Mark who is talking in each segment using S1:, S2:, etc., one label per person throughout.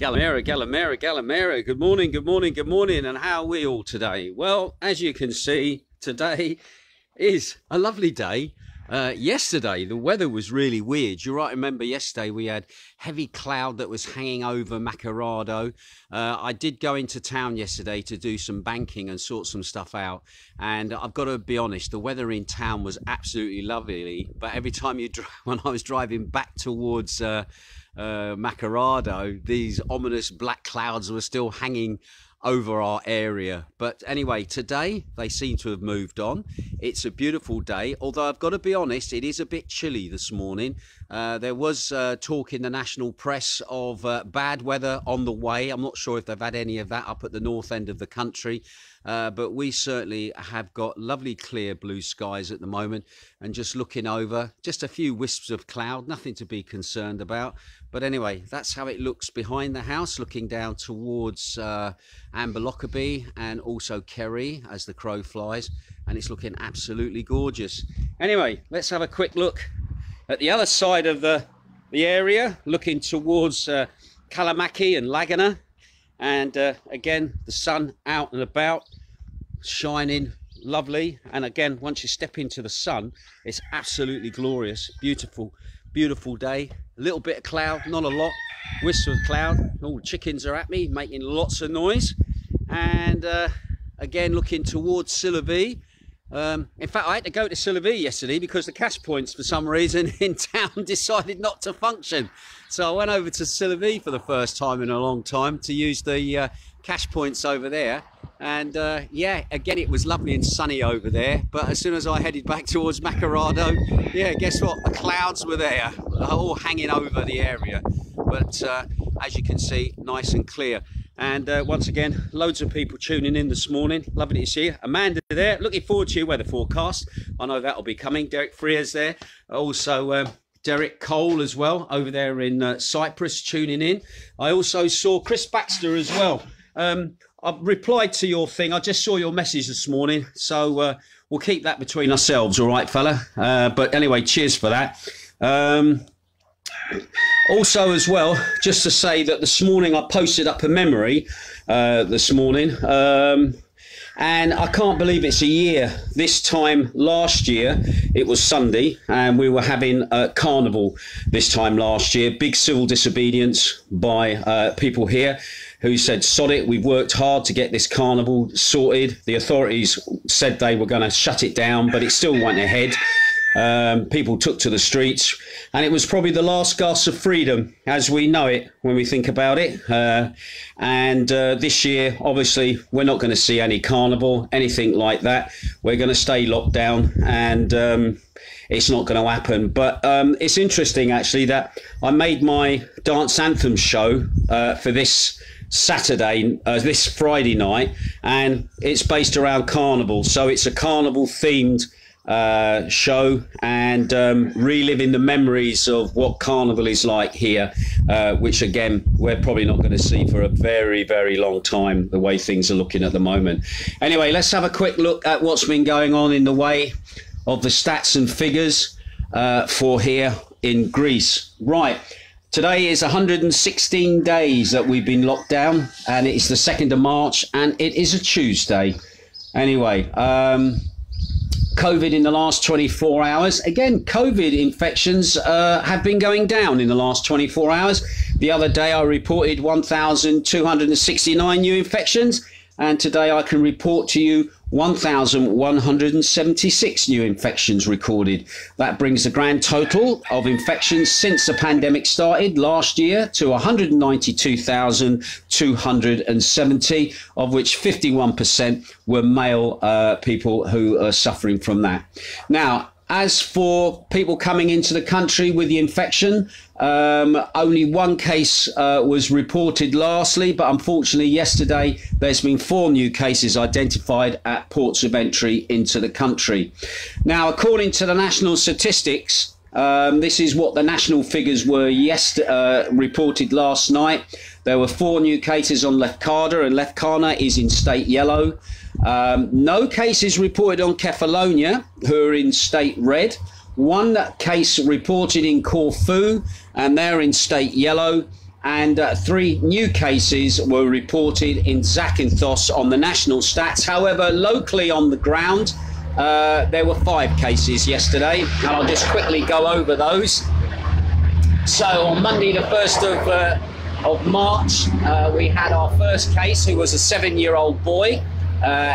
S1: Galamera, Galamera, Galamera. Good morning, good morning, good morning. And how are we all today? Well, as you can see, today is a lovely day. Yesterday, the weather was really weird. You might remember yesterday we had heavy cloud that was hanging over Macardo. I did go into town yesterday to do some banking and sort some stuff out. And I've got to be honest, the weather in town was absolutely lovely. But every time when I was driving back towards Macardo, these ominous black clouds were still hanging over our area. But anyway, today they seem to have moved on. It's a beautiful day, although I've got to be honest, it is a bit chilly this morning. There was talk in the national press of bad weather on the way. I'm not sure if they've had any of that up at the north end of the country, but we certainly have got lovely clear blue skies at the moment, and just looking over, just a few wisps of cloud, nothing to be concerned about. But anyway, that's how it looks behind the house, looking down towards Amberlockerbie and also Kerry as the crow flies, and it's looking absolutely gorgeous. Anyway, let's have a quick look at the other side of the area, looking towards Kalamaki and Lagana. And again, the sun out and about, shining lovely. And again, once you step into the sun, it's absolutely glorious. Beautiful, beautiful day. A little bit of cloud, not a lot. Wisps of cloud. All the chickens are at me, making lots of noise. And again, looking towards Sillavi. In fact, I had to go to Sillavi yesterday because the cash points for some reason in town decided not to function. So I went over to Sillavi for the first time in a long time to use the cash points over there. And yeah, again, it was lovely and sunny over there. But as soon as I headed back towards Macarado, yeah, guess what? The clouds were there, all hanging over the area. But as you can see, nice and clear. And once again, loads of people tuning in this morning. Lovely to see you. Amanda there. Looking forward to your weather forecast. I know that'll be coming. Derek Freer's there. Also, Derek Cole as well over there in Cyprus tuning in. I also saw Chris Baxter as well. I replied to your thing. I just saw your message this morning. So we'll keep that between ourselves. All right, fella. But anyway, cheers for that. Also as well, just to say that this morning I posted up a memory this morning, and I can't believe it's a year. This time last year it was Sunday and we were having a carnival this time last year. Big civil disobedience by people here who said, sod it, we've worked hard to get this carnival sorted. The authorities said they were going to shut it down, but it still went ahead. People took to the streets, and it was probably the last gasp of freedom as we know it when we think about it. And this year, obviously, we're not going to see any carnival, anything like that. We're going to stay locked down, and it's not going to happen. But it's interesting, actually, that I made my dance anthem show for this Saturday, this Friday night, and it's based around carnival. So it's a carnival themed show, and reliving the memories of what carnival is like here, which again we're probably not going to see for a very, very long time, the way things are looking at the moment. Anyway, let's have a quick look at what's been going on in the way of the stats and figures for here in Greece. Right, today is 116 days that we've been locked down, and it's the 2nd of March, and it is a Tuesday. Anyway, COVID in the last 24 hours. Again, COVID infections have been going down in the last 24 hours. The other day I reported 1,269 new infections, and today I can report to you 1,176 new infections recorded. That brings the grand total of infections since the pandemic started last year to 192,270, of which 51% were male people who are suffering from that. Now, as for people coming into the country with the infection, only one case was reported lastly, but unfortunately yesterday there's been 4 new cases identified at ports of entry into the country. Now, according to the national statistics, this is what the national figures were reported last night. There were 4 new cases on Lefkada, and Lefkada is in state yellow. No cases reported on Kefalonia, who are in state red. 1 case reported in Corfu, and they're in state yellow. and 3 new cases were reported in Zakynthos on the national stats. However, locally on the ground, there were 5 cases yesterday, and I'll just quickly go over those. So on Monday, the 1st of March, we had our first case, who was a 7-year-old boy.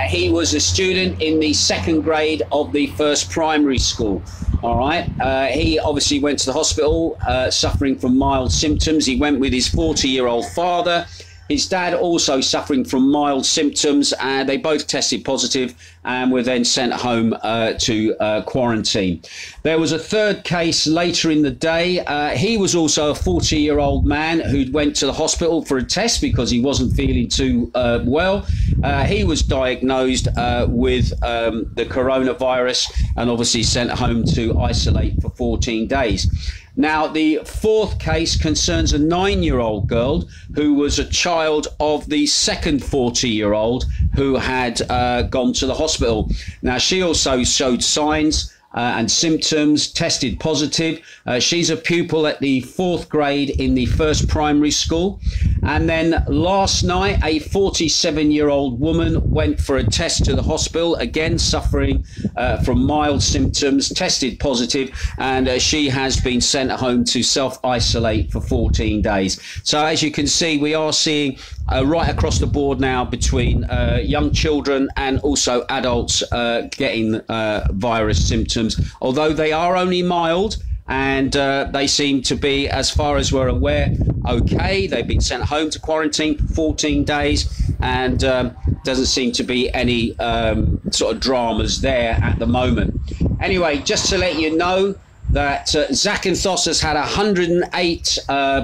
S1: He was a student in the 2nd grade of the 1st primary school. All right. He obviously went to the hospital suffering from mild symptoms. He went with his 40-year-old father. His dad also suffering from mild symptoms, and they both tested positive and were then sent home to quarantine. There was a 3rd case later in the day. He was also a 40-year-old man who went to the hospital for a test because he wasn't feeling too well. He was diagnosed with the coronavirus and obviously sent home to isolate for 14 days. Now, the 4th case concerns a 9-year-old girl who was a child of the 2nd 40-year-old who had gone to the hospital. Now, she also showed signs and symptoms, tested positive. She's a pupil at the 4th grade in the 1st primary school. And then last night, a 47-year-old woman went for a test to the hospital, again suffering from mild symptoms, tested positive, and she has been sent home to self-isolate for 14 days. So as you can see, we are seeing right across the board now between young children and also adults getting virus symptoms, although they are only mild. And they seem to be, as far as we're aware, okay. They've been sent home to quarantine for 14 days, and doesn't seem to be any sort of dramas there at the moment. Anyway, just to let you know that Zakynthos has had 108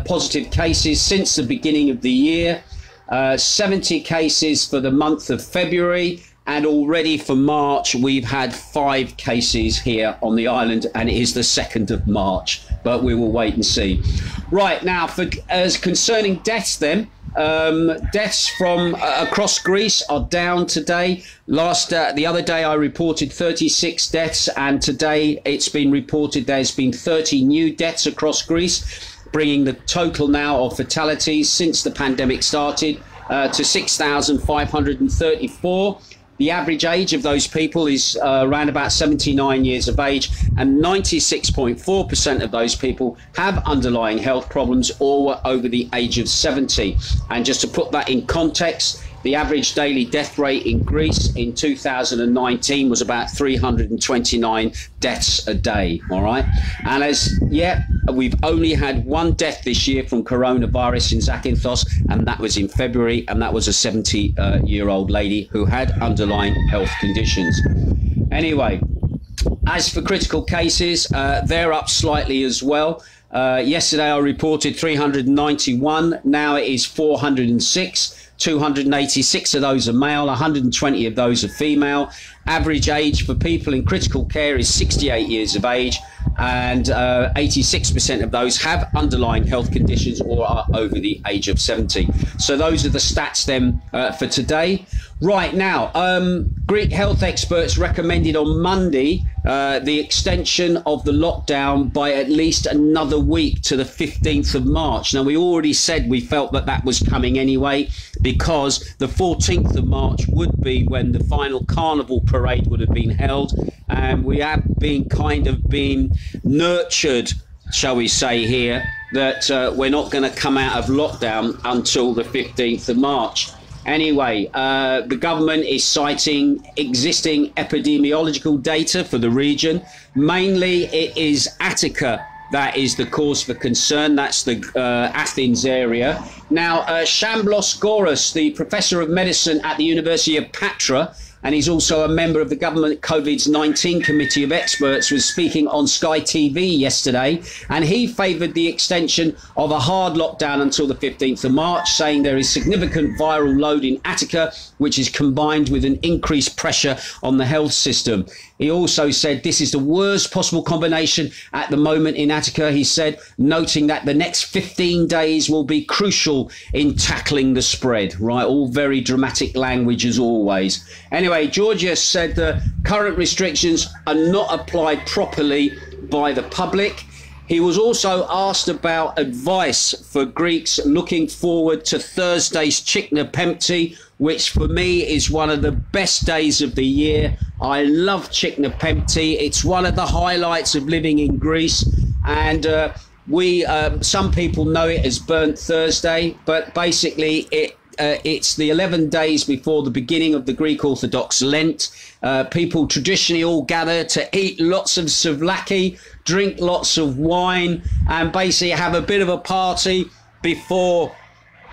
S1: positive cases since the beginning of the year, 70 cases for the month of February. And already for March, we've had 5 cases here on the island, and it is the 2nd of March. But we will wait and see. Right, now, as concerning deaths then, deaths from across Greece are down today. The other day I reported 36 deaths, and today it's been reported there's been 30 new deaths across Greece, bringing the total now of fatalities since the pandemic started to 6,534. The average age of those people is around about 79 years of age, and 96.4% of those people have underlying health problems or were over the age of 70. And just to put that in context, the average daily death rate in Greece in 2019 was about 329 deaths a day. All right. And as yet, we've only had 1 death this year from coronavirus in Zakynthos, and that was in February, and that was a 70-year-old lady who had underlying health conditions. Anyway, as for critical cases, they're up slightly as well. Yesterday I reported 391. Now it is 406. 286 of those are male, 120 of those are female. Average age for people in critical care is 68 years of age, and 86% of those have underlying health conditions or are over the age of 70. So those are the stats then for today. Right now, Greek health experts recommended on Monday the extension of the lockdown by at least another week to the 15th of March. Now, we already said we felt that that was coming anyway, because the 14th of March would be when the final carnival parade would have been held, and we have been kind of been nurtured, shall we say here, that we're not going to come out of lockdown until the 15th of March. Anyway, the government is citing existing epidemiological data for the region. Mainly, it is Attica that is the cause for concern. That's the Athens area. Now, Shamblos Gouras, the professor of medicine at the University of Patra, and he's also a member of the government COVID-19 committee of experts, was speaking on Sky TV yesterday, and he favoured the extension of a hard lockdown until the 15th of March, saying there is significant viral load in Attica, which is combined with an increased pressure on the health system. He also said this is the worst possible combination at the moment in Attica, he said, noting that the next 15 days will be crucial in tackling the spread. Right, all very dramatic language as always. Anyway, Georgios said the current restrictions are not applied properly by the public. He was also asked about advice for Greeks looking forward to Thursday's Zakynthos, which for me is one of the best days of the year. I love Zakynthos. It's one of the highlights of living in Greece. And some people know it as Burnt Thursday, but basically it's the 11 days before the beginning of the Greek Orthodox Lent. People traditionally all gather to eat lots of souvlaki, drink lots of wine, and basically have a bit of a party before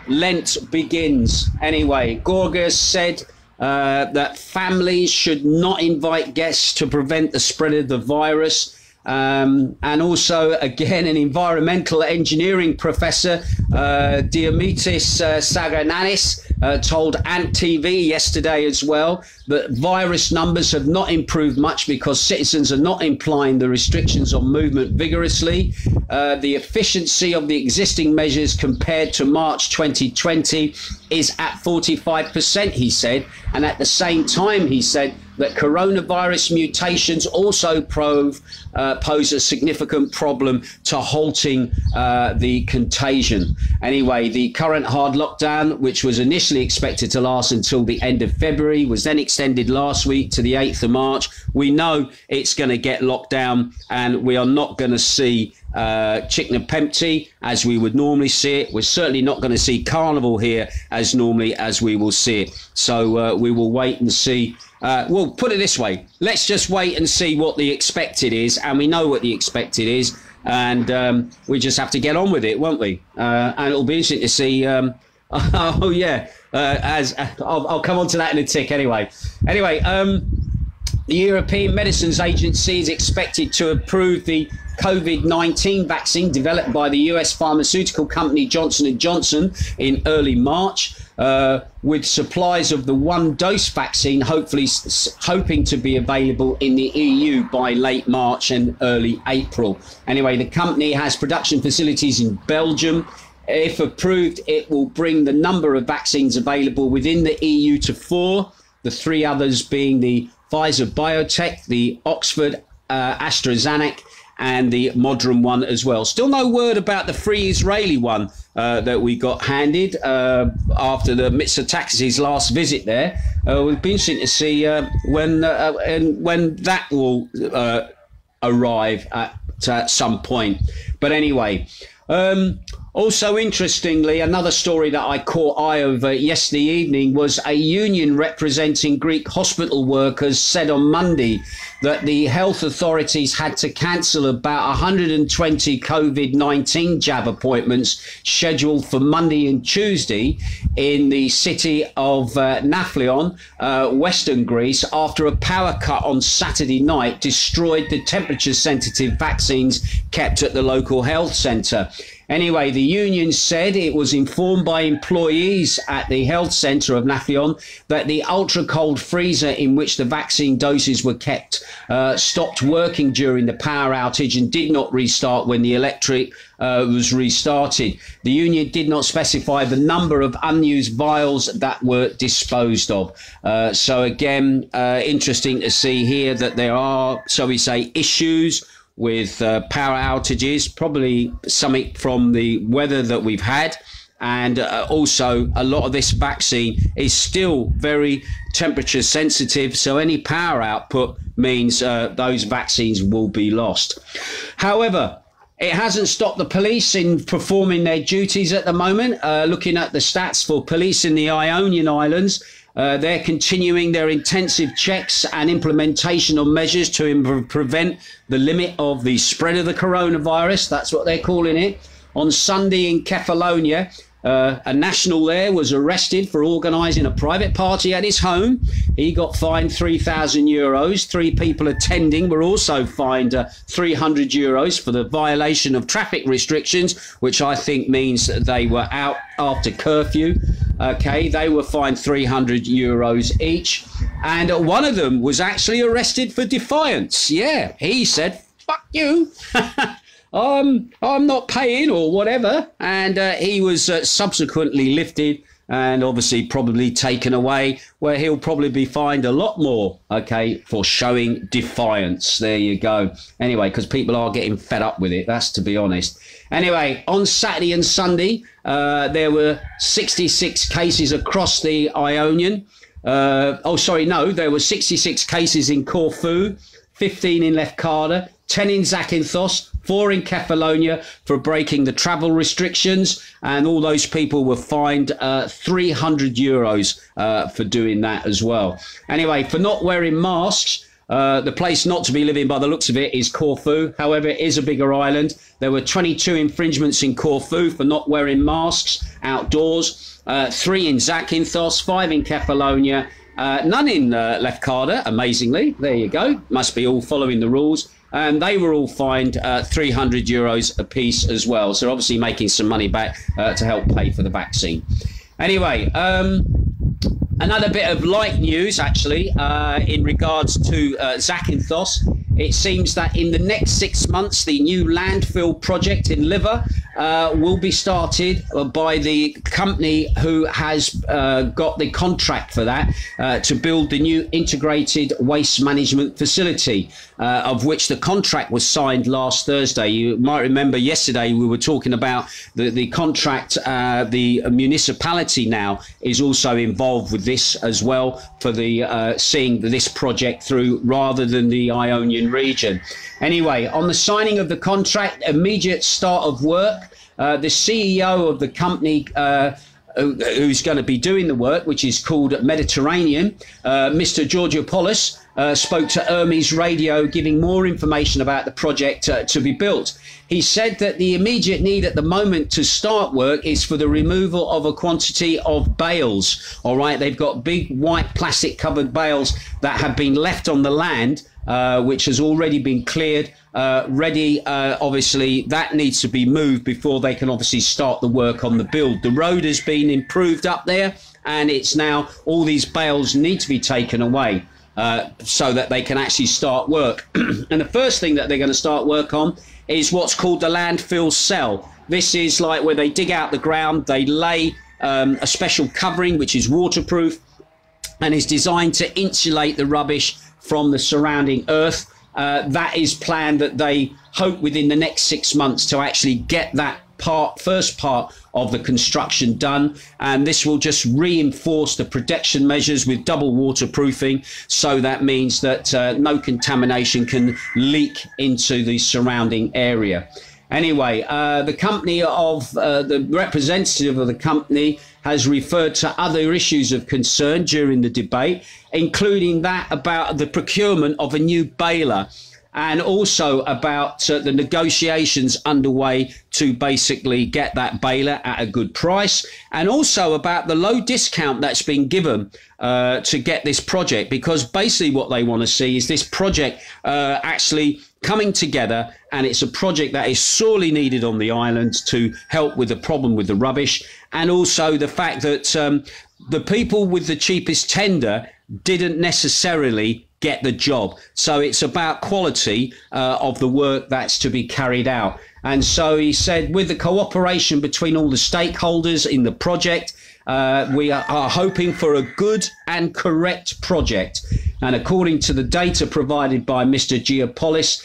S1: Lent begins. Anyway, Gorgias said that families should not invite guests to prevent the spread of the virus. And also, again, an environmental engineering professor, Diamitis Sagananis, told Ant TV yesterday as well that virus numbers have not improved much because citizens are not implying the restrictions on movement vigorously. The efficiency of the existing measures compared to March 2020 is at 45%, he said. And at the same time, he said that coronavirus mutations also pose a significant problem to halting the contagion. Anyway, the current hard lockdown, which was initially expected to last until the end of February, was then extended last week to the 8th of March. We know it's going to get locked down, and we are not going to see Zakynthos as we would normally see it. We're certainly not going to see Carnival here as normally as we will see it. So we will wait and see. Well, put it this way. Let's just wait and see what the expected is. And we know what the expected is. And we just have to get on with it, won't we? And it'll be interesting to see. Oh, yeah. I'll come on to that in a tick anyway. Anyway, the European Medicines Agency is expected to approve the COVID-19 vaccine developed by the US pharmaceutical company Johnson & Johnson in early March, with supplies of the one-dose vaccine hoping to be available in the EU by late March and early April. Anyway, the company has production facilities in Belgium. If approved, it will bring the number of vaccines available within the EU to 4, the 3 others being the Pfizer-BioNTech, the Oxford AstraZeneca, and the Modern one as well. Still no word about the free Israeli one that we got handed after the Mitsotakis' last visit there. We'll be interesting to see when that will arrive at some point. But anyway, also interestingly, another story that I caught eye over yesterday evening was a union representing Greek hospital workers said on Monday that the health authorities had to cancel about 120 COVID-19 jab appointments scheduled for Monday and Tuesday in the city of Nafplion, Western Greece, after a power cut on Saturday night destroyed the temperature-sensitive vaccines kept at the local health centre. Anyway, the union said it was informed by employees at the health centre of Nafplion that the ultra-cold freezer in which the vaccine doses were kept stopped working during the power outage and did not restart when the electric was restarted. The union did not specify the number of unused vials that were disposed of. So again, interesting to see here that there are, so we say, issues with power outages, probably something from the weather that we've had. And also a lot of this vaccine is still very temperature sensitive. So any power output means those vaccines will be lost. However, it hasn't stopped the police in performing their duties at the moment. Looking at the stats for police in the Ionian Islands, they're continuing their intensive checks and implementation of measures to prevent the limit of the spread of the coronavirus. That's what they're calling it. On Sunday in Kefalonia, a national there was arrested for organising a private party at his home. He got fined €3,000. 3 people attending were also fined €300 for the violation of traffic restrictions, which I think means that they were out after curfew. Okay, they were fined €300 each. And one of them was actually arrested for defiance. Yeah, he said, "Fuck you." I'm not paying or whatever. And he was subsequently lifted and obviously probably taken away, where he'll probably be fined a lot more, okay, for showing defiance. There you go. Anyway, because people are getting fed up with it, that's to be honest. Anyway, on Saturday and Sunday, there were 66 cases across the Ionian. There were 66 cases in Corfu, 15 in Lefkada, 10 in Zakynthos, 4 in Kefalonia for breaking the travel restrictions, and all those people were fined €300 for doing that as well. Anyway, for not wearing masks, the place not to be living by the looks of it is Corfu. However, it is a bigger island. There were 22 infringements in Corfu for not wearing masks outdoors, 3 in Zakynthos, 5 in Kefalonia, none in Lefkada, amazingly. There you go. Must be all following the rules. And they were all fined €300 a piece as well. So obviously making some money back to help pay for the vaccine. Anyway, another bit of light news, actually, in regards to Zakynthos. It seems that in the next 6 months, the new landfill project in Liver will be started by the company who has got the contract for that to build the new integrated waste management facility, of which the contract was signed last Thursday. You might remember yesterday we were talking about the contract. The municipality now is also involved with this as well for the seeing this project through rather than the Ionian region. Anyway, on the signing of the contract, immediate start of work, the CEO of the company who's going to be doing the work, which is called Mediterranean, Mr. Georgiopoulos, spoke to Hermes Radio, giving more information about the project to be built. He said that the immediate need at the moment to start work is for the removal of a quantity of bales. All right, they've got big white plastic covered bales that have been left on the land, which has already been cleared, ready. Obviously, that needs to be moved before they can obviously start the work on the build. The road has been improved up there, and it's now all these bales need to be taken away so that they can actually start work. And the first thing that they're going to start work on is what's called the landfill cell. This is like where they dig out the ground, they lay a special covering which is waterproof and is designed to insulate the rubbish from the surrounding earth. That is planned that they hope within the next 6 months to actually get that first part of the construction done, and this will just reinforce the protection measures with double waterproofing, so that means that no contamination can leak into the surrounding area. Anyway, the company of the representative of the company has referred to other issues of concern during the debate, including that about the procurement of a new baler, and also about the negotiations underway to basically get that baler at a good price, and also about the low discount that's been given to get this project, because basically what they want to see is this project actually coming together, and it's a project that is sorely needed on the island to help with the problem with the rubbish, and also the fact that the people with the cheapest tender didn't necessarily get the job. So it's about quality of the work that's to be carried out. And so he said, with the cooperation between all the stakeholders in the project, we are hoping for a good and correct project. And according to the data provided by Mr. Georgiopoulos,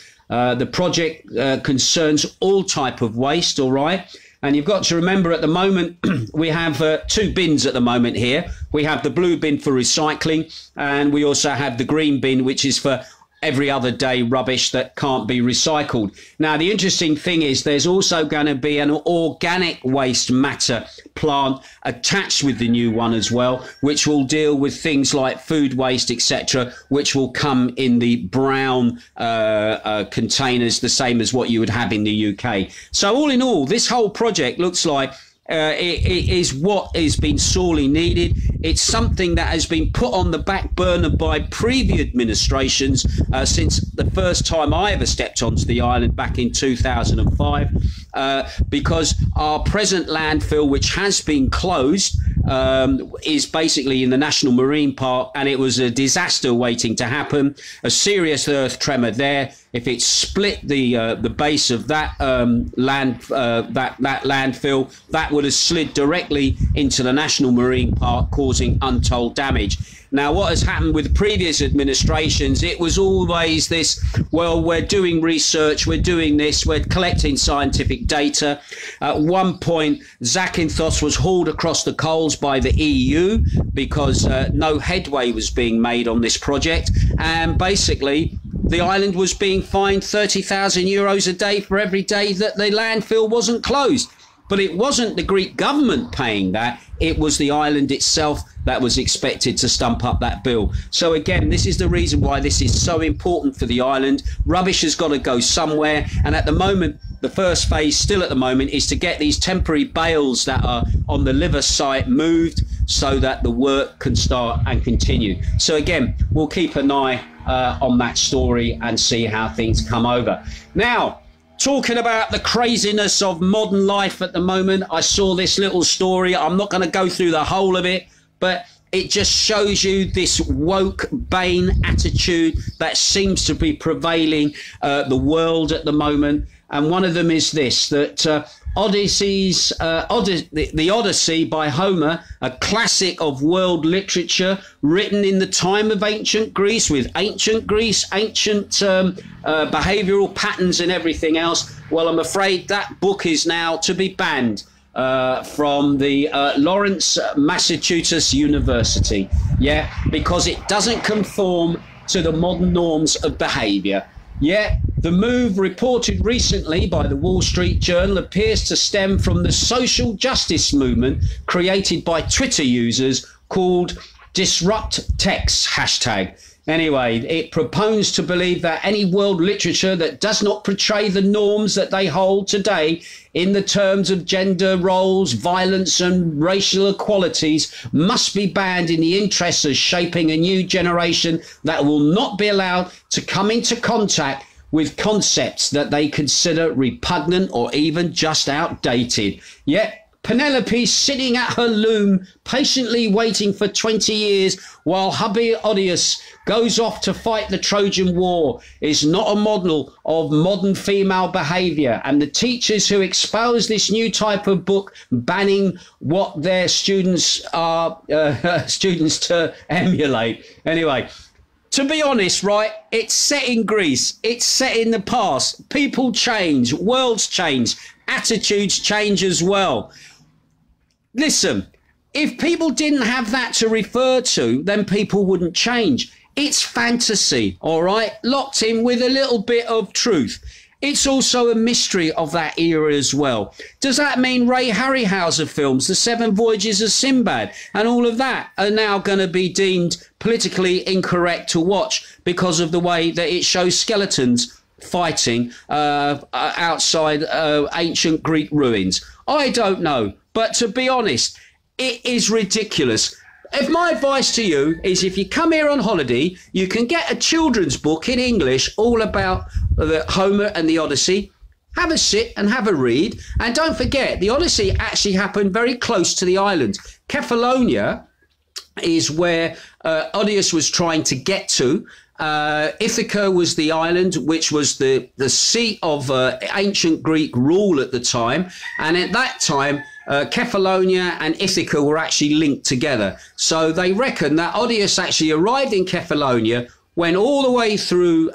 S1: the project concerns all type of waste, all right? And you've got to remember at the moment, we have 2 bins at the moment here. We have the blue bin for recycling, and we also have the green bin, which is for every other day rubbish that can't be recycled. Now, the interesting thing is there's also going to be an organic waste matter plant attached with the new one as well, which will deal with things like food waste, etc., which will come in the brown containers, the same as what you would have in the UK. So all in all, this whole project looks like it is what has been sorely needed. It's something that has been put on the back burner by previous administrations since the first time I ever stepped onto the island back in 2005, because our present landfill, which has been closed, is basically in the National Marine Park, and it was a disaster waiting to happen, a serious earth tremor there. if it split the base of that that landfill, that would have slid directly into the National Marine Park, causing untold damage. Now, what has happened with previous administrations, it was always this, well, we're doing research, we're doing this, we're collecting scientific data. At one point, Zakynthos was hauled across the coals by the EU because no headway was being made on this project. And basically, the island was being fined 30,000 euros a day for every day that the landfill wasn't closed. But it wasn't the Greek government paying that. It was the island itself that was expected to stump up that bill. So again, this is the reason why this is so important for the island. Rubbish has got to go somewhere. And at the moment, the first phase still at the moment is to get these temporary bales that are on the liver site moved so that the work can start and continue. So again, we'll keep an eye on that story and see how things come over. Now, talking about the craziness of modern life at the moment, I saw this little story. I'm not going to go through the whole of it, but it just shows you this woke Bane attitude that seems to be prevailing the world at the moment. And one of them is this, that the Odyssey by Homer, a classic of world literature, written in the time of ancient Greece, with ancient Greece, ancient behavioural patterns and everything else. Well, I'm afraid that book is now to be banned from the Lawrence, Massachusetts University. Yeah, because it doesn't conform to the modern norms of behaviour. Yeah, the move, reported recently by the Wall Street Journal, appears to stem from the social justice movement created by Twitter users called Disrupt Text hashtag. Anyway, it propounds to believe that any world literature that does not portray the norms that they hold today in the terms of gender roles, violence and racial equalities must be banned in the interests of shaping a new generation that will not be allowed to come into contact with concepts that they consider repugnant or even just outdated. Yet Penelope sitting at her loom, patiently waiting for 20 years while hubby Odious goes off to fight the Trojan War, is not a model of modern female behaviour. And the teachers who espouse this new type of book, banning what their students are students to emulate. Anyway, to be honest, right, it's set in Greece. It's set in the past. People change, worlds change, attitudes change as well. Listen, if people didn't have that to refer to, then people wouldn't change. It's fantasy, all right, locked in with a little bit of truth. It's also a mystery of that era as well. Does that mean Ray Harryhausen films, The Seven Voyages of Sinbad, and all of that are now going to be deemed politically incorrect to watch because of the way that it shows skeletons fighting outside ancient Greek ruins? I don't know. But to be honest, it is ridiculous. If my advice to you is, if you come here on holiday, you can get a children's book in English all about the Homer and the Odyssey. Have a sit and have a read. And don't forget, the Odyssey actually happened very close to the island. Kefalonia is where Odious was trying to get to. Ithaca was the island, which was the seat of ancient Greek rule at the time. And at that time, Kefalonia and Ithaca were actually linked together. So they reckon that Odious actually arrived in Kefalonia, went all the way through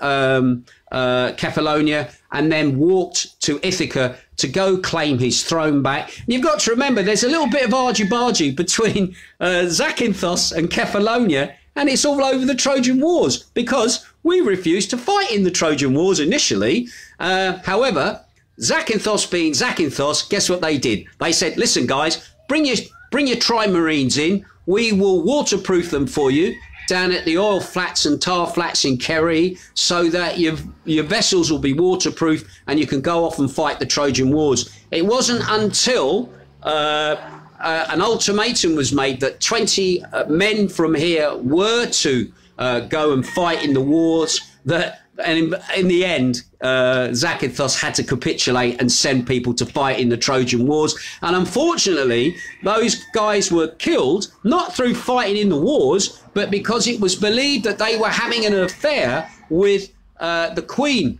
S1: Kefalonia, and then walked to Ithaca to go claim his throne back. And you've got to remember, there's a little bit of argy-bargy between Zakynthos and Kefalonia, and it's all over the Trojan Wars, because we refused to fight in the Trojan Wars initially. However, Zakynthos being Zakynthos, guess what they did? They said, listen, guys, bring your trimarines in. We will waterproof them for you down at the oil flats and tar flats in Kerry, so that your vessels will be waterproof and you can go off and fight the Trojan Wars. It wasn't until an ultimatum was made that 20 men from here were to go and fight in the wars, that, and in the end, Zakynthos had to capitulate and send people to fight in the Trojan Wars. And unfortunately, those guys were killed, not through fighting in the wars, but because it was believed that they were having an affair with the Queen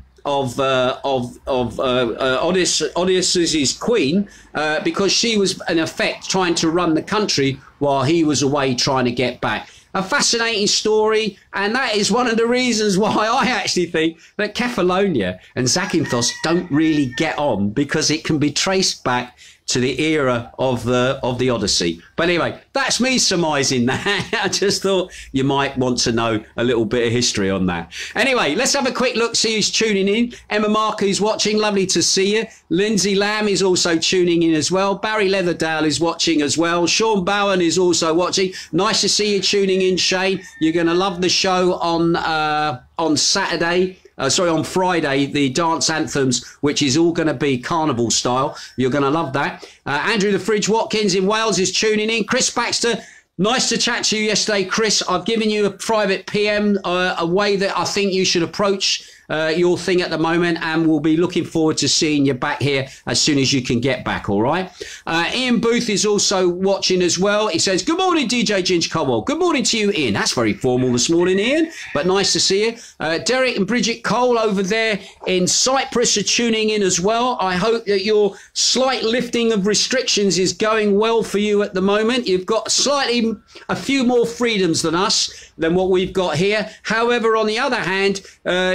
S1: Odysseus's queen, because she was in effect trying to run the country while he was away trying to get back. A fascinating story, and that is one of the reasons why I actually think that Kephallonia and Zakynthos don't really get on, because it can be traced back to the era of the Odyssey. But anyway, that's me surmising that. I just thought you might want to know a little bit of history on that. Anyway, let's have a quick look, see who's tuning in. Emma Markey's watching, lovely to see you. Lindsay Lamb is also tuning in as well. Barry Leatherdale is watching as well. Sean Bowen is also watching. Nice to see you tuning in, Shane. You're going to love the show on Saturday. On Friday, the dance anthems, which is all going to be carnival style. You're going to love that. Andrew the Fridge Watkins in Wales is tuning in. Chris Baxter, nice to chat to you yesterday, Chris. I've given you a private PM, a way that I think you should approach your thing at the moment, and we'll be looking forward to seeing you back here as soon as you can get back, all right? Ian Booth is also watching as well. He says, good morning, DJ Ginge Coldwell. Good morning to you, Ian. That's very formal this morning, Ian, but nice to see you. Derek and Bridget Cole over there in Cyprus are tuning in as well. I hope that your slight lifting of restrictions is going well for you at the moment. You've got a few more freedoms than us, than what we've got here. However, on the other hand,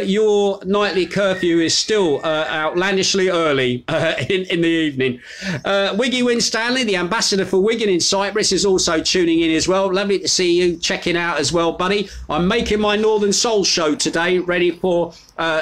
S1: your nightly curfew is still outlandishly early in the evening. Wiggy Winstanley, the ambassador for Wigan in Cyprus, is also tuning in as well. Lovely to see you checking out as well, buddy. I'm making my Northern Soul show today, ready for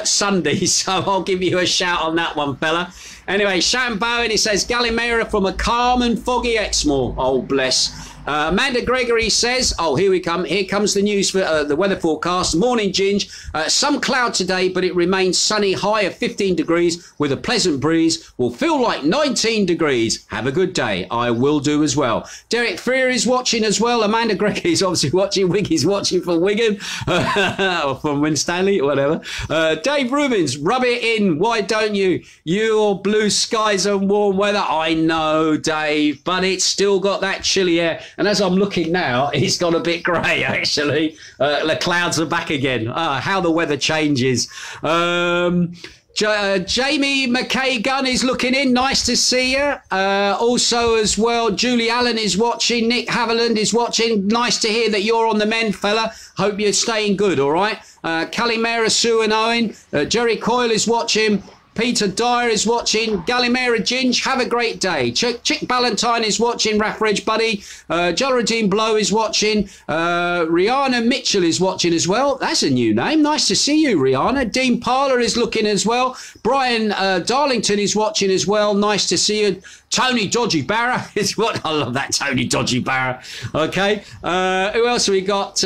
S1: Sunday, so I'll give you a shout on that one, fella. Anyway, Shan Bowen, he says, Gallimera from a calm and foggy Exmoor. Oh, bless. Amanda Gregory says, oh, here we come. Here comes the news for the weather forecast. Morning, Ginge. Some cloud today, but it remains sunny, high of 15 degrees with a pleasant breeze. Will feel like 19 degrees. Have a good day. I will do as well. Derek Freer is watching as well. Amanda Gregory is obviously watching. Wiggy's watching from Wigan or from Winstanley, whatever. Dave Rubins, rub it in. Why don't you? Your blue skies and warm weather. I know, Dave, but it's still got that chilly air. And as I'm looking now, it's gone a bit grey, actually. The clouds are back again. How the weather changes. Jamie McKay Gunn is looking in. Nice to see you. Also as well, Julie Allen is watching. Nick Haviland is watching. Nice to hear that you're on the mend, fella. Hope you're staying good, all right? Calimera, Sue and Owen. Jerry Coyle is watching. Peter Dyer is watching. Gallimera Ginge, have a great day. Chick Ballantyne is watching. Raffridge Buddy. Geraldine Blow is watching. Rihanna Mitchell is watching as well. That's a new name. Nice to see you, Rihanna. Dean Parler is looking as well. Brian Darlington is watching as well. Nice to see you. Tony Dodgy Barra is what. I love that, Tony Dodgy Barra. Okay. Who else have we got?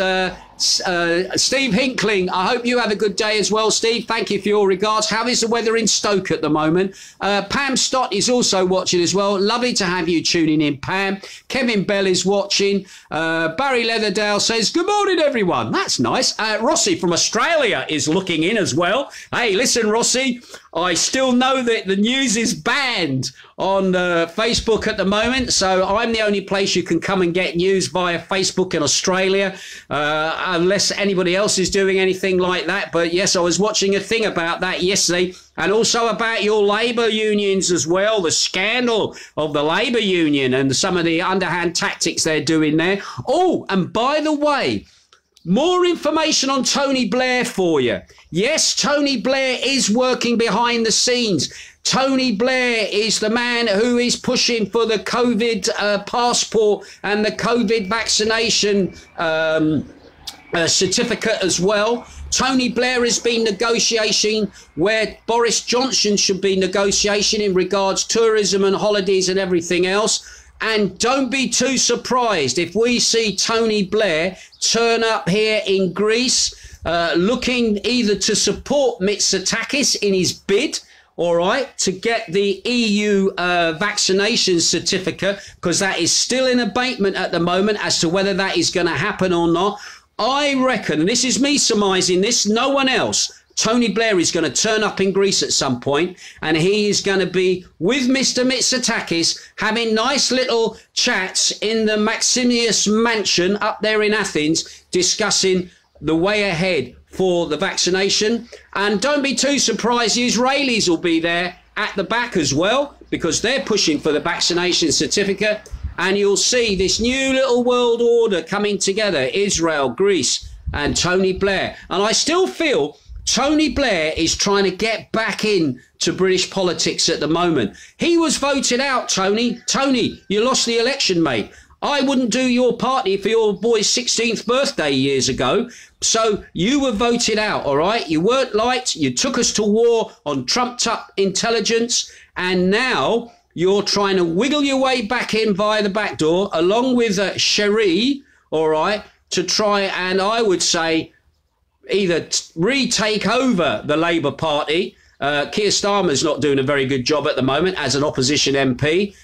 S1: Steve Hinkling, I hope you have a good day as well, Steve. Thank you for your regards. How is the weather in Stoke at the moment? Pam Stott is also watching as well. Lovely to have you tuning in, Pam. Kevin Bell is watching. Barry Leatherdale says, good morning, everyone. That's nice. Rossi from Australia is looking in as well. Hey, listen, Rossi, I still know that the news is banned on Facebook at the moment, so I'm the only place you can come and get news via Facebook in Australia, unless anybody else is doing anything like that. But yes, I was watching a thing about that yesterday, and also about your labour unions as well, the scandal of the labour union and some of the underhand tactics they're doing there. Oh, and by the way, more information on Tony Blair for you. Yes, Tony Blair is working behind the scenes. Tony Blair is the man who is pushing for the COVID passport and the COVID vaccination certificate as well. Tony Blair has been negotiating where Boris Johnson should be negotiating in regards to tourism and holidays and everything else. And don't be too surprised if we see Tony Blair turn up here in Greece, looking either to support Mitsotakis in his bid, all right, to get the EU vaccination certificate, because that is still in abatement at the moment as to whether that is going to happen or not. I reckon, and this is me surmising this, no one else, Tony Blair is going to turn up in Greece at some point, and he is going to be with Mr. Mitsotakis having nice little chats in the Maximius mansion up there in Athens, discussing the way ahead for the vaccination. And don't be too surprised, the Israelis will be there at the back as well, because they're pushing for the vaccination certificate. And you'll see this new little world order coming together, Israel, Greece, and Tony Blair. And I still feel Tony Blair is trying to get back in to British politics at the moment. He was voted out, Tony. Tony, you lost the election, mate. I wouldn't do your party for your boy's 16th birthday years ago. So you were voted out, all right? You weren't liked. You took us to war on trumped-up intelligence. And now you're trying to wiggle your way back in via the back door, along with Cherie, all right, to try and, I would say, either retake over the Labour Party. Keir Starmer's not doing a very good job at the moment as an opposition MP.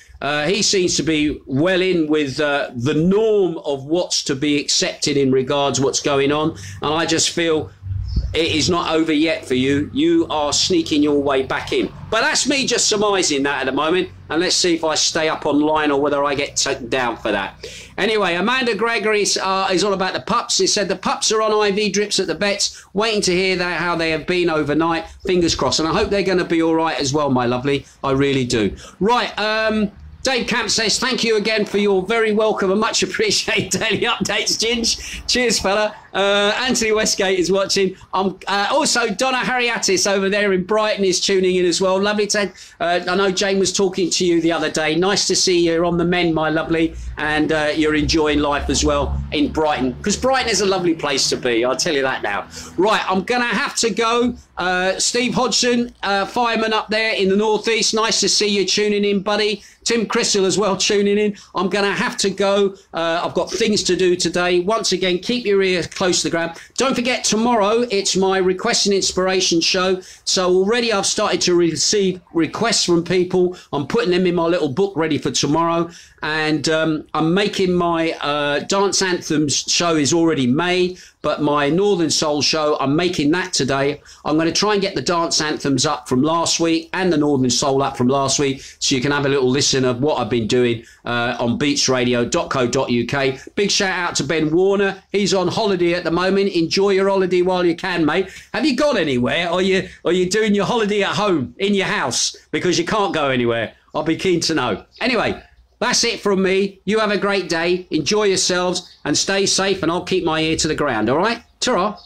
S1: He seems to be well in with the norm of what's to be accepted in regards to what's going on. And I just feel it is not over yet for you. You are sneaking your way back in. But that's me just surmising that at the moment. And let's see if I stay up online or whether I get taken down for that. Anyway, Amanda Gregory is all about the pups. She said the pups are on IV drips at the vets, waiting to hear how they have been overnight. Fingers crossed. And I hope they're going to be all right as well, my lovely. I really do. Right. Dave Camp says, thank you again for your very welcome and much appreciated daily updates, Ginge. Cheers, fella. Anthony Westgate is watching. Also, Donna Harriatis over there in Brighton is tuning in as well. Lovely, Ted. I know Jane was talking to you the other day. Nice to see you on the mend, my lovely. And you're enjoying life as well in Brighton. Because Brighton is a lovely place to be. I'll tell you that now. Right, I'm going to have to go. Steve Hodgson, fireman up there in the northeast. Nice to see you tuning in, buddy. Tim Crystal as well tuning in. I'm going to have to go. I've got things to do today. Once again, keep your ear close to the ground. Don't forget, tomorrow it's my Request and Inspiration show. So already I've started to receive requests from people. I'm putting them in my little book ready for tomorrow. And I'm making my Dance Anthems show is already made. But my Northern Soul show, I'm making that today. I'm going to try and get the Dance Anthems up from last week and the Northern Soul up from last week, so you can have a little listen of what I've been doing on beatsradio.co.uk. Big shout out to Ben Warner. He's on holiday at the moment. Enjoy your holiday while you can, mate. Have you gone anywhere? Or are you doing your holiday at home, in your house, because you can't go anywhere? I'll be keen to know. Anyway, that's it from me. You have a great day. Enjoy yourselves and stay safe, and I'll keep my ear to the ground, all right? Ta-ra.